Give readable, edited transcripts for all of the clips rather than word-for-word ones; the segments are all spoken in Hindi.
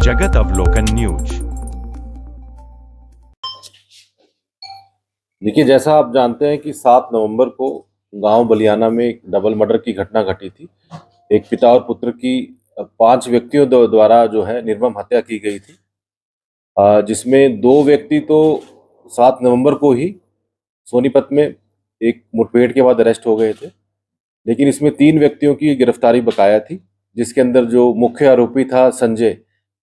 जगत अवलोकन न्यूज। देखिए, जैसा आप जानते हैं कि 7 नवंबर को गांव बलियाना में एक डबल मर्डर की घटना घटी थी। एक पिता और पुत्र की 5 व्यक्तियों द्वारा जो है निर्मम हत्या की गई थी, जिसमें 2 व्यक्ति तो 7 नवंबर को ही सोनीपत में एक मुठभेड़ के बाद अरेस्ट हो गए थे, लेकिन इसमें 3 व्यक्तियों की गिरफ्तारी बकाया थी, जिसके अंदर जो मुख्य आरोपी था संजय,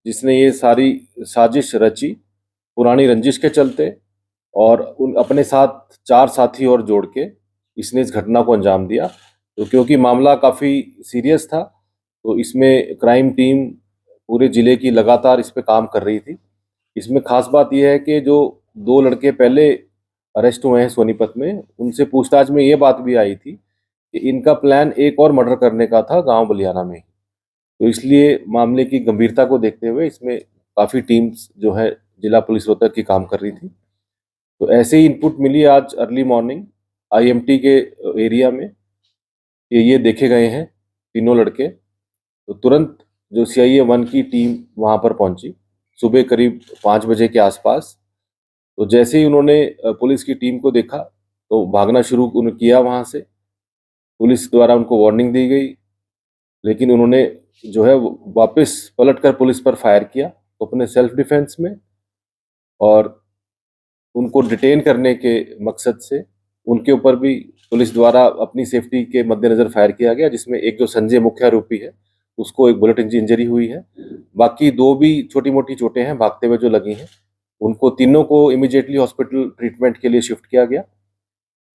जिसने ये सारी साजिश रची पुरानी रंजिश के चलते, और उन अपने साथ 4 साथी और जोड़ के इसने इस घटना को अंजाम दिया। तो क्योंकि मामला काफ़ी सीरियस था, तो इसमें क्राइम टीम पूरे ज़िले की लगातार इस पे काम कर रही थी। इसमें खास बात यह है कि जो 2 लड़के पहले अरेस्ट हुए हैं सोनीपत में, उनसे पूछताछ में ये बात भी आई थी कि इनका प्लान एक और मर्डर करने का था गांव बलियाना में। तो इसलिए मामले की गंभीरता को देखते हुए इसमें काफ़ी टीम्स जो है जिला पुलिस रोहतक की काम कर रही थी। तो ऐसे ही इनपुट मिली आज अर्ली मॉर्निंग आईएमटी के एरिया में कि ये देखे गए हैं तीनों लड़के। तो तुरंत जो CIA 1 की टीम वहाँ पर पहुंची सुबह करीब 5 बजे के आसपास। तो जैसे ही उन्होंने पुलिस की टीम को देखा तो भागना शुरू किया वहाँ से। पुलिस द्वारा उनको वार्निंग दी गई, लेकिन उन्होंने जो है वापस पलटकर पुलिस पर फायर किया तो अपने सेल्फ डिफेंस में, और उनको डिटेन करने के मकसद से उनके ऊपर भी पुलिस द्वारा अपनी सेफ्टी के मद्देनजर फायर किया गया, जिसमें एक जो संजय मुख्य आरोपी है उसको एक बुलेट इंजरी हुई है। बाकी 2 भी छोटी मोटी चोटें हैं भागते हुए जो लगी हैं। उनको तीनों को इमीडिएटली हॉस्पिटल ट्रीटमेंट के लिए शिफ्ट किया गया।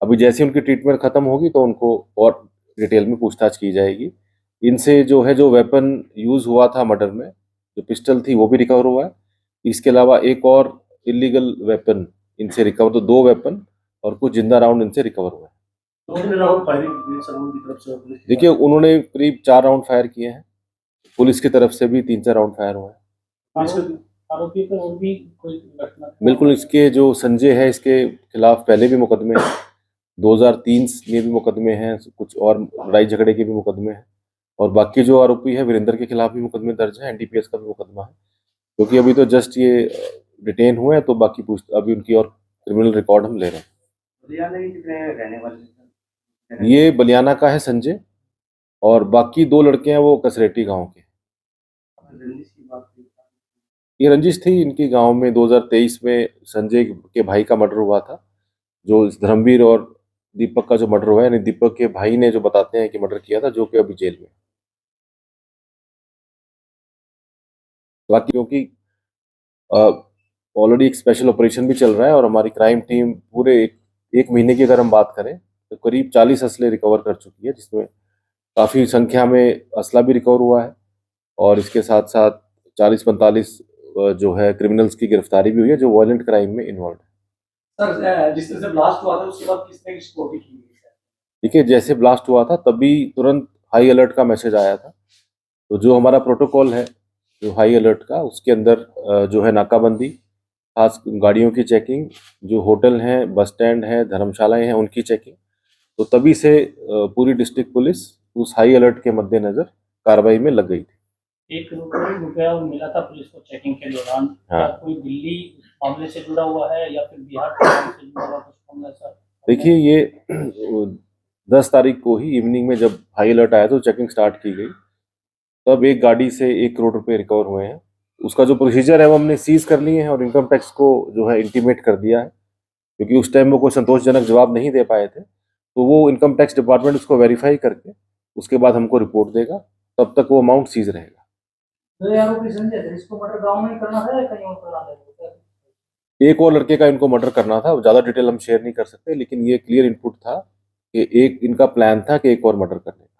अभी जैसे उनकी ट्रीटमेंट खत्म होगी तो उनको और डिटेल में पूछताछ की जाएगी। इनसे जो है जो वेपन यूज हुआ था मर्डर में, जो पिस्टल थी, वो भी रिकवर हुआ है। इसके अलावा एक और इलीगल वेपन इनसे रिकवर, तो 2 वेपन और कुछ जिंदा राउंड इनसे रिकवर हुए हैं। देखिए, उन्होंने करीब 4 राउंड फायर किए हैं, पुलिस की तरफ से भी 3-4 राउंड फायर हुए हैं। आरोपी पर और भी कोई घटना? बिल्कुल, इसके जो संजय है इसके खिलाफ पहले भी मुकदमे हैं, 2003 में भी मुकदमे हैं, कुछ और लड़ाई झगड़े के भी मुकदमे हैं, और बाकी जो आरोपी है वीरेंद्र के खिलाफ भी मुकदमे दर्ज है, NDPS का भी मुकदमा है। क्योंकि अभी तो जस्ट ये डिटेन हुए हैं, तो बाकी अभी उनकी और क्रिमिनल रिकॉर्ड हम ले रहे हैं। बलियाना के कितने रहने वाले? ये बलियाना का है संजय, और बाकी 2 लड़के हैं वो कसरेटी गांव के। ये रंजिश थी इनकी गांव में। 2023 में संजय के भाई का मर्डर हुआ था, जो धर्मवीर और दीपक का जो मर्डर हुआ है, यानी दीपक के भाई ने जो बताते हैं कि मर्डर किया था, जो कि अभी जेल में। बाकी क्योंकि ऑलरेडी एक स्पेशल ऑपरेशन भी चल रहा है और हमारी क्राइम टीम पूरे एक महीने की अगर हम बात करें तो करीब 40 असले रिकवर कर चुकी है, जिसमें काफ़ी संख्या में असला भी रिकवर हुआ है, और इसके साथ साथ 40-45 जो है क्रिमिनल्स की गिरफ्तारी भी हुई है जो वायलेंट क्राइम में इन्वॉल्व है। सर, जिस तरह से ब्लास्ट हुआ था उसके बाद किसने सिक्योरिटी की? देखिए, जैसे ब्लास्ट हुआ था तभी तुरंत हाई अलर्ट का मैसेज आया था। तो जो हमारा प्रोटोकॉल है जो हाई अलर्ट का, उसके अंदर जो है नाकाबंदी, खास गाड़ियों की चेकिंग, जो होटल हैं, बस स्टैंड है, धर्मशालाएं हैं, उनकी चेकिंग। तो तभी से पूरी डिस्ट्रिक्ट पुलिस उस हाई अलर्ट के मद्देनजर कार्रवाई में लग गई थी। 1 करोड़ रुपया मिला था पुलिस को चेकिंग के दौरान। हाँ। क्या कोई दिल्ली मामले से जुड़ा हुआ है या फिर बिहार के मामले से जुड़ा हुआ कुछ मामला सर? देखिए, ये 10 तारीख को ही इवनिंग में जब हाई अलर्ट आया तो चेकिंग स्टार्ट की गई, तब एक गाड़ी से 1 करोड़ रुपए रिकवर हुए हैं। उसका जो प्रोसीजर है वो हमने सीज कर लिए हैं और इनकम टैक्स को जो है इंटीमेट कर दिया है, क्योंकि उस टाइम वो कोई संतोषजनक जवाब नहीं दे पाए थे। तो वो इनकम टैक्स डिपार्टमेंट उसको वेरीफाई करके उसके बाद हमको रिपोर्ट देगा, तब तक वो अमाउंट सीज रहेगा। इसको मर्डर गांव में करना है या कहीं और करना है? एक और लड़के का इनको मर्डर करना था, ज़्यादा डिटेल हम शेयर नहीं कर सकते, लेकिन ये क्लियर इनपुट था कि एक इनका प्लान था कि एक और मर्डर करने का।